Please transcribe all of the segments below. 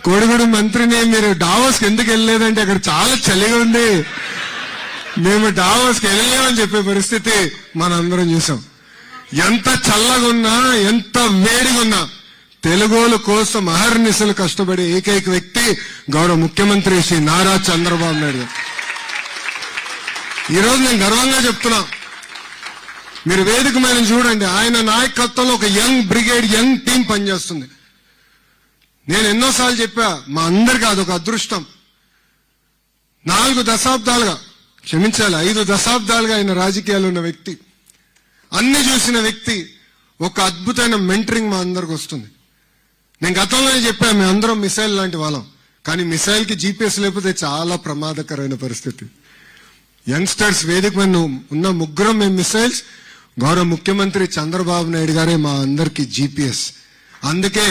కోడిగూడు మంత్రిని మీరు డావోస్కి ఎందుకు వెళ్ళలేదంటే అక్కడ చాలా చలిగా ఉంది, మేము డావోస్కి వెళ్ళలేమని చెప్పే పరిస్థితి మనందరం చూసాం. ఎంత చల్లగా ఉన్నా, ఎంత వేడిగా ఉన్నా తెలుగోల కోసం అహర్నిశలు కష్టపడే ఏకైక వ్యక్తి గౌరవ ముఖ్యమంత్రి శ్రీ నారా చంద్రబాబు నాయుడు గారు. ఈరోజు నేను గర్వంగా చెప్తున్నా, మీరు వేదిక మీద చూడండి, ఆయన నాయకత్వంలో ఒక యంగ్ బ్రిగేడ్, యంగ్ టీం పనిచేస్తుంది. నేను ఎన్నోసార్లు చెప్పా, మా అందరికీ అదొక అదృష్టం. 4 దశాబ్దాలుగా, క్షమించాలి 5 దశాబ్దాలుగా ఆయన రాజకీయాలు ఉన్న వ్యక్తి, అన్ని చూసిన వ్యక్తి. ఒక అద్భుతమైన మెంటరింగ్ మా అందరికి వస్తుంది. నేను గతంలోనే చెప్పా, మేము అందరం మిసైల్ లాంటి వాళ్ళం, కానీ మిసైల్ కి జీపీఎస్ లేకపోతే చాలా ప్రమాదకరమైన పరిస్థితి. యంగ్స్టర్స్ వేదిక మీద ఉన్న ముగ్గురం మేము మిసైల్స్, గౌరవ ముఖ్యమంత్రి చంద్రబాబు నాయుడు గారే మా అందరికి జీపీఎస్. అందుకే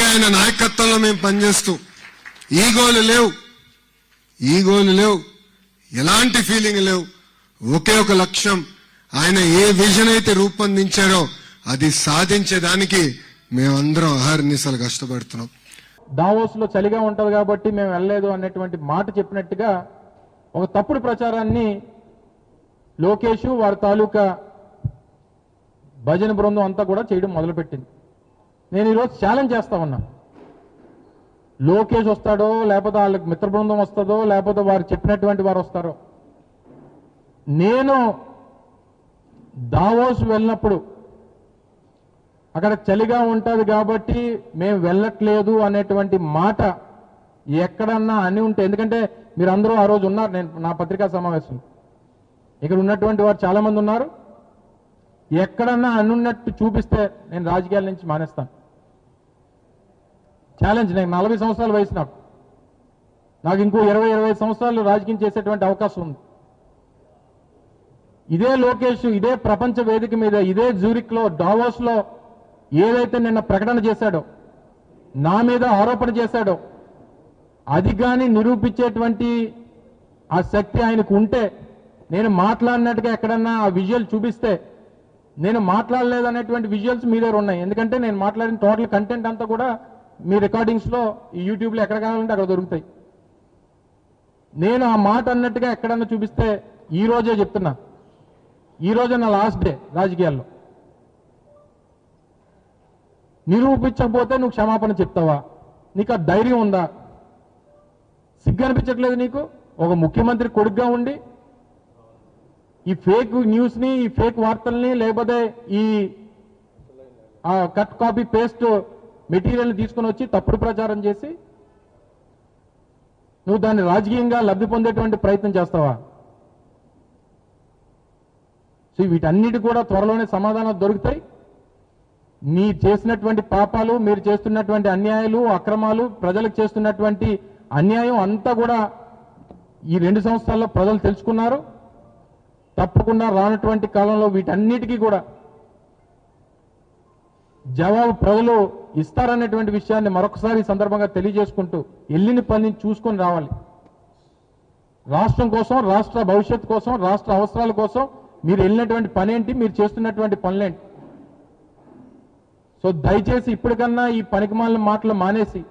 ఆయన నాయకత్వంలో మేము పనిచేస్తూ, ఈగోలు లేవు, ఎలాంటి ఫీలింగ్ లేవు, ఒకే ఒక లక్ష్యం. ఆయన ఏ విజన్ అయితే రూపొందించారో అది సాధించేదానికి మేమందరం అహర్నిశలు కష్టపడుతున్నాం. దావోస్ లో చలిగా ఉంటది కాబట్టి మేము వెళ్ళలేదు అనేటువంటి మాట చెప్పినట్టుగా ఒక తప్పుడు ప్రచారాన్ని లోకేష్ వారి తాలూకా భజన బృందం అంతా కూడా చేయడం మొదలుపెట్టింది. నేను ఈరోజు ఛాలెంజ్ చేస్తా ఉన్నా, లోకేష్ వస్తాడో లేకపోతే వాళ్ళకి మిత్ర బృందం వస్తుందో లేకపోతే వారు చెప్పినటువంటి వారు వస్తారో, నేను దావోస్ వెళ్ళినప్పుడు అక్కడ చలిగా ఉంటుంది కాబట్టి మేము వెళ్ళట్లేదు అనేటువంటి మాట ఎక్కడన్నా అని ఉంటే, ఎందుకంటే మీరు అందరూ ఆ రోజు ఉన్నారు, నేను నా పత్రికా సమావేశం ఇక్కడ ఉన్నటువంటి వారు చాలా మంది ఉన్నారు. ఎక్కడన్నా అనున్నట్టు చూపిస్తే నేను రాజకీయాల నుంచి మానేస్తాను. ఛాలెంజ్. నేను 40 సంవత్సరాల వయసు, నాకు ఇంకో 20-25 సంవత్సరాలు రాజకీయం చేసేటువంటి అవకాశం ఉంది. ఇదే లోకేష్ ఇదే ప్రపంచ వేదిక మీద, ఇదే జ్యూరిక్ లో, డావోస్ లో ఏదైతే నిన్న ప్రకటన చేశాడో, నా మీద ఆరోపణ చేశాడో, అది కానీ నిరూపించేటువంటి ఆ శక్తి ఆయనకు ఉంటే, నేను మాట్లాడినట్టుగా ఎక్కడన్నా ఆ విజువల్ చూపిస్తే, నేను మాట్లాడలేదనేటువంటి విజువల్స్ మీ దగ్గర ఉన్నాయి. ఎందుకంటే నేను మాట్లాడిన టోటల్ కంటెంట్ అంతా కూడా మీ రికార్డింగ్స్ లో, ఈ యూట్యూబ్ లో ఎక్కడ కావాలంటే అక్కడ దొరుకుతాయి. నేను ఆ మాట అన్నట్టుగా ఎక్కడన్నా చూపిస్తే, ఈ రోజే చెప్తున్నా, ఈ రోజే నా లాస్ట్ డే రాజకీయాల్లో. నిరూపించకపోతే నువ్వు క్షమాపణ చెప్తావా? నీకు ఆ ధైర్యం ఉందా? సిగ్గు అనిపించట్లేదు నీకు? ఒక ముఖ్యమంత్రి కొడుకుగా ఉండి ఈ ఫేక్ న్యూస్ ని, ఈ ఫేక్ వార్తల్ని, లేకపోతే ఈ కట్ కాపీ పేస్ట్ మెటీరియల్ తీసుకుని వచ్చి తప్పుడు ప్రచారం చేసి నువ్వు దాన్ని రాజకీయంగా లబ్ధి పొందేటువంటి ప్రయత్నం చేస్తావా? సో వీటన్నిటి కూడా త్వరలోనే సమాధానం దొరుకుతాయి. మీరు చేసినటువంటి పాపాలు, మీరు చేస్తున్నటువంటి అన్యాయాలు, అక్రమాలు, ప్రజలకు చేస్తున్నటువంటి అన్యాయం అంతా కూడా ఈ 2 సంవత్సరాల్లో ప్రజలు తెలుసుకున్నారు. తప్పకుండా రానటువంటి కాలంలో వీటన్నిటికీ కూడా జవాబు ప్రజలు ఇస్తారనేటువంటి విషయాన్ని మరొకసారి ఈ సందర్భంగా తెలియజేసుకుంటూ, వెళ్ళిన పనిని చూసుకొని రావాలి. రాష్ట్రం కోసం, రాష్ట్ర భవిష్యత్తు కోసం, రాష్ట్ర అవసరాల కోసం మీరు వెళ్ళినటువంటి పనేంటి, మీరు చేస్తున్నటువంటి పనులేంటి? సో దయచేసి ఇప్పటికన్నా ఈ పనికిమాలిన మాటలు మానేసి,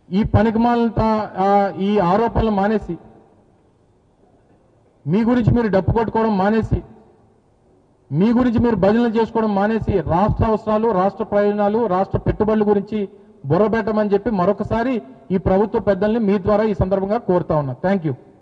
ఈ పనికిమాలిన ఈ ఆరోపణలు మానేసి, మీ గురించి మీరు డప్పు కొట్టుకోవడం మానేసి, మీ గురించి మీరు భజనలు చేసుకోవడం మానేసి, రాష్ట్ర అవసరాలు, రాష్ట్ర ప్రయోజనాలు, రాష్ట్ర పెట్టుబడుల గురించి బుర్రబెట్టమని చెప్పి మరొకసారి ఈ ప్రభుత్వ పెద్దల్ని మీ ద్వారా ఈ సందర్భంగా కోరుతా ఉన్నా. Thank you.